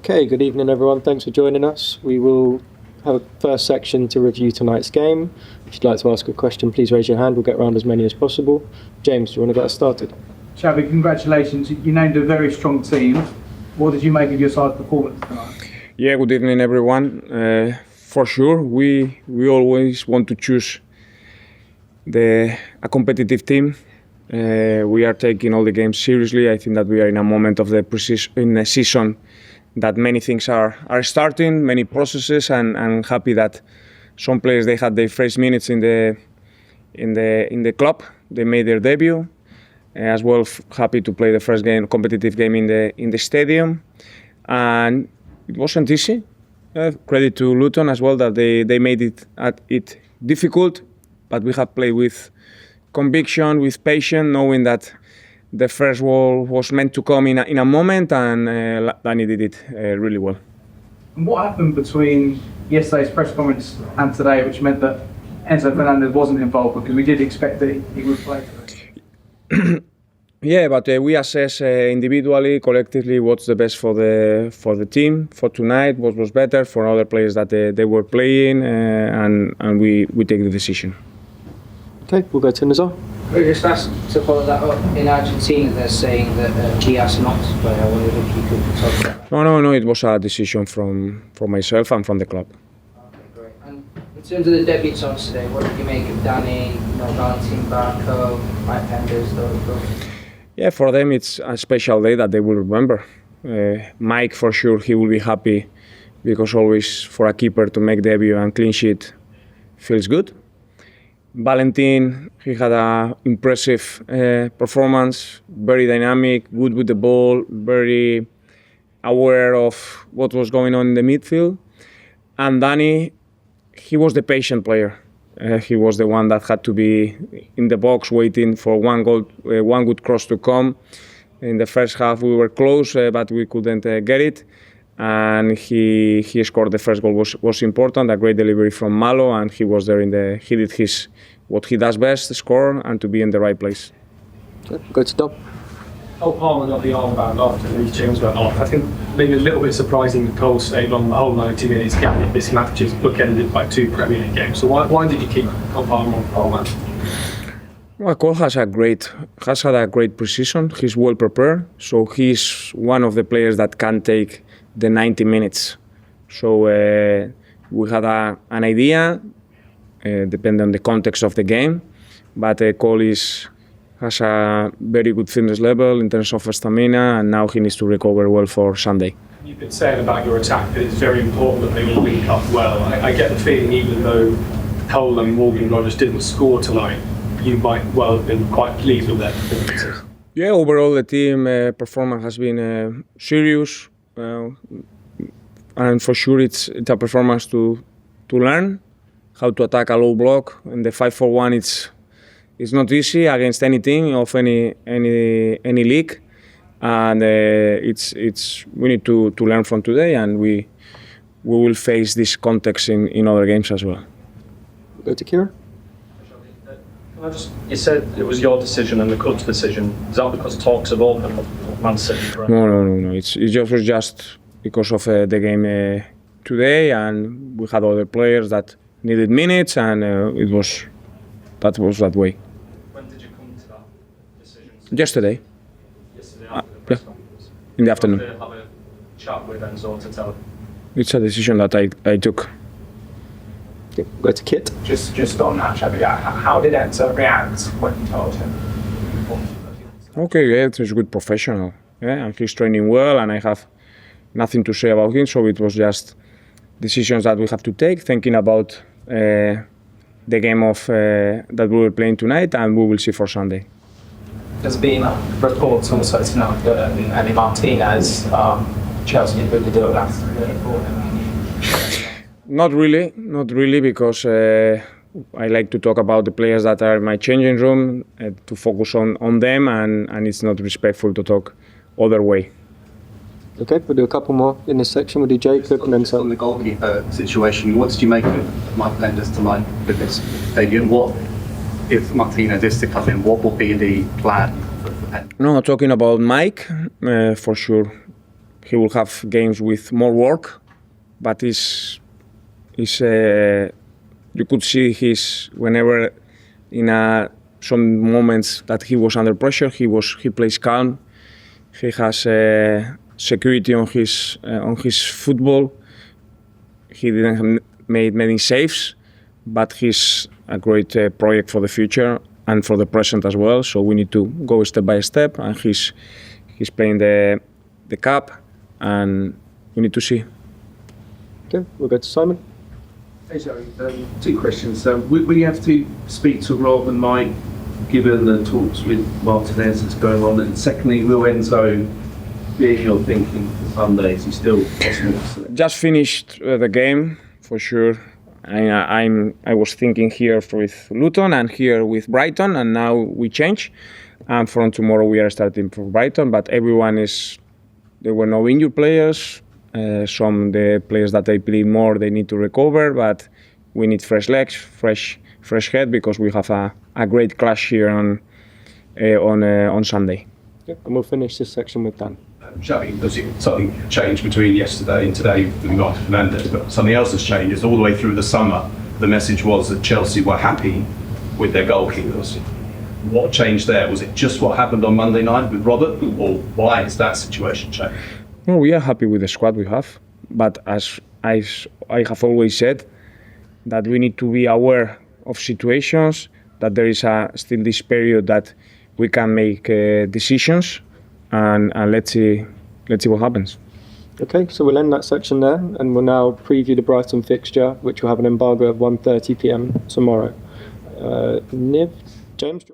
Okay, good evening everyone, thanks for joining us. We will have a first section to review tonight's game. If you'd like to ask a question, please raise your hand, we'll get around as many as possible. James, do you want to get us started? Xabi, congratulations, you named a very strong team. What did you make of your side's performance tonight? Yeah, good evening everyone. For sure, we always want to choose a competitive team. We are taking all the games seriously. I think that we are in a moment of in the season that many things are starting, many processes, and I'm happy that some players they had their first minutes in the club. They made their debut. As well, happy to play the first game, competitive game in the stadium, and it wasn't easy. Credit to Luton as well that they made it difficult, but we have played with conviction, with patience, knowing that the first goal was meant to come in a moment, and Danny did it really well. And what happened between yesterday's press conference and today, which meant that Enzo Fernandez wasn't involved, because we did expect that he would play today? Yeah, but we assess individually, collectively, what's the best for the team for tonight, what was better for other players that they were playing, and we take the decision. Okay, we'll go to Nazar. Just asked to follow that up. In Argentina, they're saying that he asked not to play. I wondered if you could talk about that. No, it was a decision from myself and from the club. Okay, great. And in terms of the debutants today, what did you make of Danny, Valentín, Barco, Penders, those? Yeah, for them it's a special day that they will remember. Mike, for sure, he will be happy because always for a keeper to make debut and clean sheet feels good. Valentín, he had an impressive performance, very dynamic, good with the ball, very aware of what was going on in the midfield. And Danny, he was the patient player. He was the one that had to be in the box waiting for one good cross to come. In the first half we were close, but we couldn't get it. And he scored the first goal, was important, a great delivery from Malo, and he was there he did what he does best, score, and to be in the right place. Go to Dom. Palmer got the armband after these James went off. I think maybe a little bit surprising that Cole stayed on the whole 90 minutes, getting this matches bookended by 2 Premier League games. So why did you keep Palmer on Palmer? Well, Cole has had a great precision. He's well prepared, so he's one of the players that can take the 90 minutes. So we had an idea, depending on the context of the game, but Cole has a very good fitness level in terms of stamina, and now he needs to recover well for Sunday. You've been saying about your attack that it's very important that they all link up well. I get the feeling even though Cole and Morgan Rogers didn't score tonight, you might well have been quite pleased with their performances. Yeah, overall the team performance has been serious, and for sure it's a performance to learn how to attack a low block. And the 5-4-1 it's not easy against any team of any league, and we need to learn from today, and we will face this context in other games as well. Go to Kieran. You said it was your decision and the club's decision. Is that because talks have opened with Man City? No. It was just because of the game today, and we had other players that needed minutes, and that was that way. When did you come to that decision? Yesterday. Yesterday after the press conference? In the afternoon. Have a chat with Enzo to tell him? It's a decision that I took. Okay, go to Kit. Just on that, Xabi, how did Enzo react when you told him? Okay, yeah, he's a good professional, yeah, and he's training well, and I have nothing to say about him, so it was just decisions that we have to take, thinking about the game that we were playing tonight, and we will see for Sunday. There's been reports also tonight that Emiliano Martinez, Chelsea did really do it last year. Not really, because I like to talk about the players that are in my changing room, to focus on them, and it's not respectful to talk other way. Okay, we'll do a couple more in this section. We'll do Jacob and then on the goalkeeper situation, what did you make of Mike Penders tonight with this debut? And what, if Martinez is to come in, what will be the plan for Penders? No, talking about Mike, for sure. he will have games with more work, but you could see whenever in some moments that he was under pressure, he plays calm. He has security on his football. He didn't make many saves, but he's a great project for the future and for the present as well. So we need to go step by step, and he's playing the cup, and we need to see. Okay, we'll go to Simon. Hey Xabi, 2 questions. Will you have to speak to Rob and Mike, given the talks with Martinez that's going on? And secondly, will Enzo be in your thinking for Sunday? Is he still possible to select? Just finished the game for sure. I was thinking here with Luton and here with Brighton, and now we change. And from tomorrow we are starting for Brighton. But there were no injured players. Some the players that they play more, they need to recover. But we need fresh legs, fresh head, because we have a great clash here on Sunday. Yeah, and we'll finish this section with Dan. Xabi, does something change between yesterday and today with Enzo Fernandez? But something else has changed. Is all the way through the summer, the message was that Chelsea were happy with their goalkeepers. What changed there? Was it just what happened on Monday night with Robert, or why has that situation changed? No, we are happy with the squad we have, but as I have always said, that we need to be aware of situations, that there is still this period that we can make decisions, and let's see what happens. Okay, so we'll end that section there, and we'll now preview the Brighton fixture, which will have an embargo of 1:30 p.m. tomorrow. Niv, James?